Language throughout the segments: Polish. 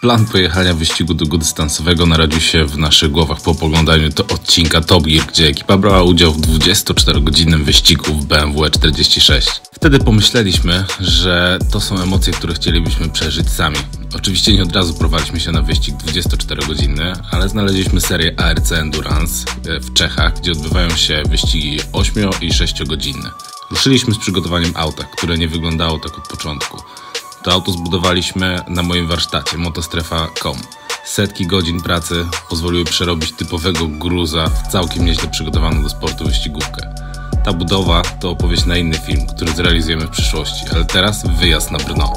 Plan pojechania wyścigu długodystansowego narodził się w naszych głowach po oglądaniu odcinka Top Gear, gdzie ekipa brała udział w 24-godzinnym wyścigu w BMW 46. Wtedy pomyśleliśmy, że to są emocje, które chcielibyśmy przeżyć sami. Oczywiście nie od razu prowadziliśmy się na wyścig 24-godzinny, ale znaleźliśmy serię ARC Endurance w Czechach, gdzie odbywają się wyścigi 8 i 6-godzinne. Ruszyliśmy z przygotowaniem auta, które nie wyglądało tak od początku. To auto zbudowaliśmy na moim warsztacie motostrefa.com. Setki godzin pracy pozwoliły przerobić typowego gruza w całkiem nieźle przygotowaną do sportu wyścigówkę. Ta budowa to opowieść na inny film, który zrealizujemy w przyszłości, ale teraz wyjazd na Brno.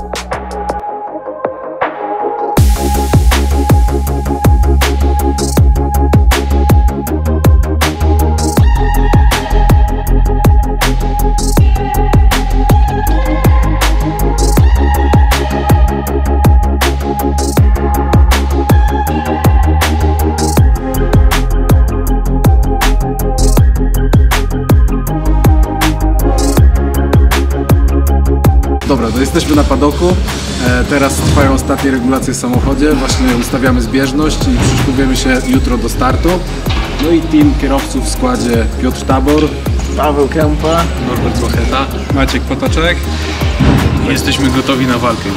Dobra, to jesteśmy na padoku. Teraz trwają ostatnie regulacje w samochodzie. Właśnie ustawiamy zbieżność i przyszykujemy się jutro do startu. No i team kierowców w składzie: Piotr Tabor, Paweł Kępa, Norbert Łacheta, Maciek Potoczek. Jesteśmy gotowi na walkę.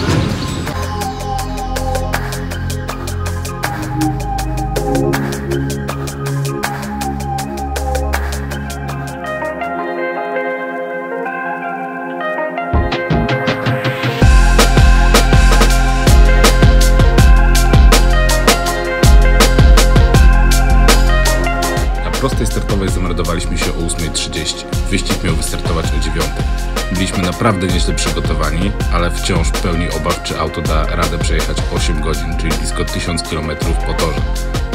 Na prostej startowej zameldowaliśmy się o 8:30. Wyścig miał wystartować o 9:00. Byliśmy naprawdę nieźle przygotowani, ale wciąż pełni obaw, czy auto da radę przejechać 8 godzin, czyli blisko 1000 km po torze.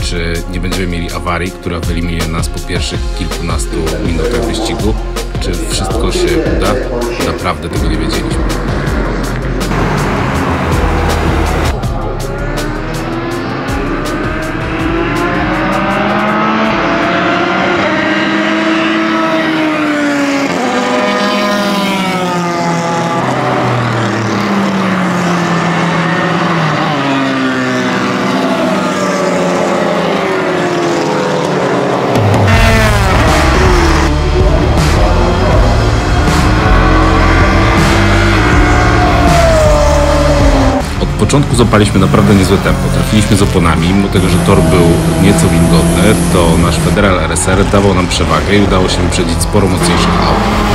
Czy nie będziemy mieli awarii, która wyeliminuje nas po pierwszych kilkunastu minutach wyścigu? Czy wszystko się uda? Naprawdę tego nie wiedzieliśmy. W początku złapaliśmy naprawdę niezłe tempo, trafiliśmy z oponami, mimo tego, że tor był nieco wilgotny, to nasz Federal RSR dawał nam przewagę i udało się wyprzedzić sporo mocniejszych aut.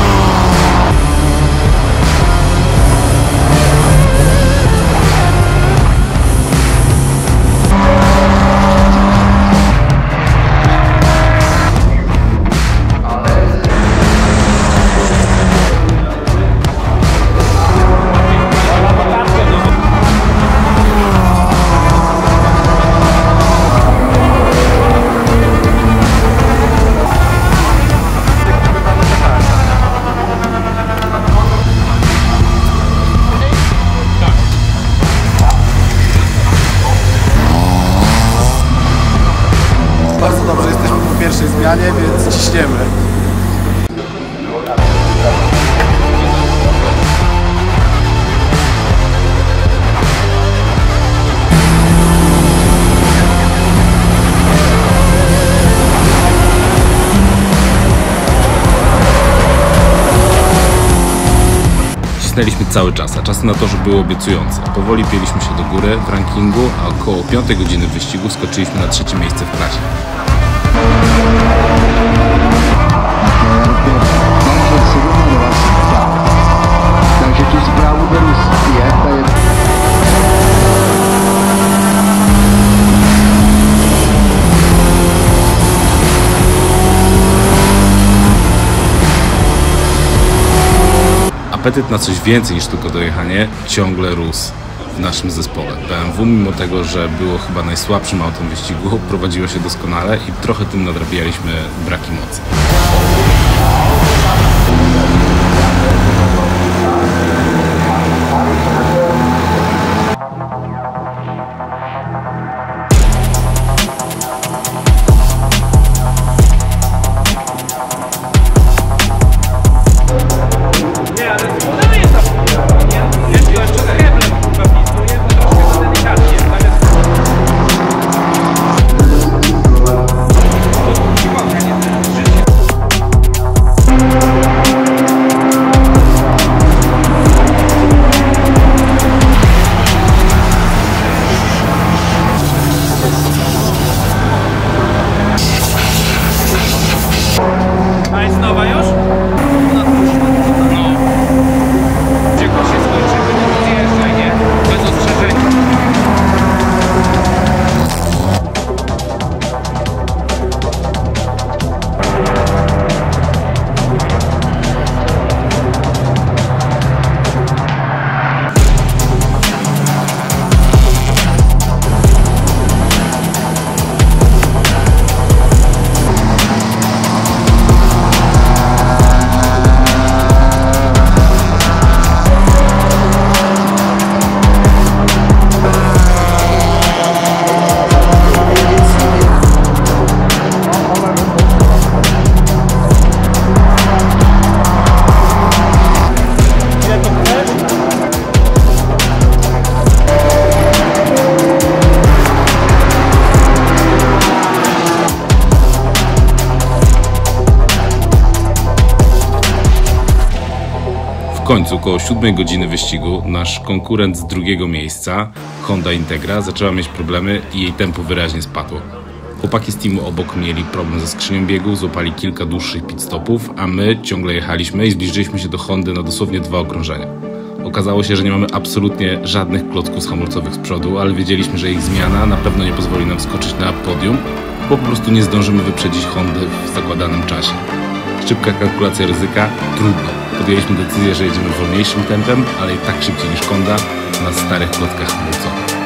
Bardzo dobrze, jesteśmy po pierwszej zmianie, więc ciśniemy. Cisnęliśmy cały czas, a czasy na torze były obiecujące. Powoli pięliśmy się do góry w rankingu, a około 5 godziny wyścigu skoczyliśmy na 3. miejsce w klasie. Apetyt na coś więcej niż tylko dojechanie ciągle rósł w naszym zespole. BMW, mimo tego, że było chyba najsłabszym autem wyścigu, prowadziło się doskonale i trochę tym nadrabialiśmy braki mocy. Jeszcze z heblem pewnie, to troszkę delikatnie. końcu, koło 7 godziny wyścigu, nasz konkurent z drugiego miejsca, Honda Integra, zaczęła mieć problemy i jej tempo wyraźnie spadło. Chłopaki z teamu obok mieli problem ze skrzynią biegów, złapali kilka dłuższych pit stopów, a my ciągle jechaliśmy i zbliżyliśmy się do Hondy na dosłownie 2 okrążenia. Okazało się, że nie mamy absolutnie żadnych klocków hamulcowych z przodu, ale wiedzieliśmy, że ich zmiana na pewno nie pozwoli nam skoczyć na podium, bo po prostu nie zdążymy wyprzedzić Hondy w zakładanym czasie. Szybka kalkulacja ryzyka? Trudno. Podjęliśmy decyzję, że jedziemy wolniejszym tempem, ale i tak szybciej niż Honda na starych klockach hamulcowych.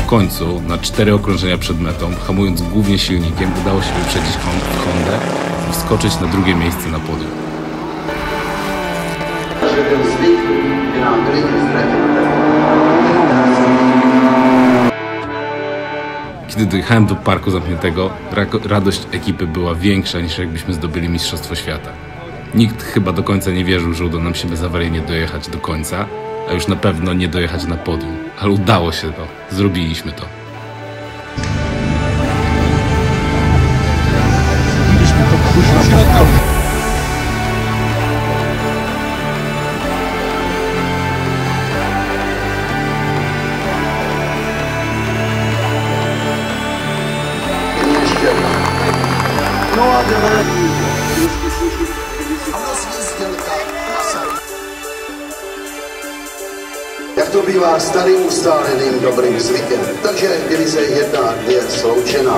W końcu, na 4 okrążenia przed metą, hamując głównie silnikiem, udało się wyprzedzić Hondę i wskoczyć na drugie miejsce na podium. Kiedy dojechałem do parku zamkniętego, radość ekipy była większa niż jakbyśmy zdobyli Mistrzostwo Świata. Nikt chyba do końca nie wierzył, że uda nam się bezawaryjnie dojechać do końca, a już na pewno nie dojechać na podium. Ale udało się to. Zrobiliśmy to. Jak to bývá starým ustáleným dobrým zvykem. Takže divize 1 je sloučena.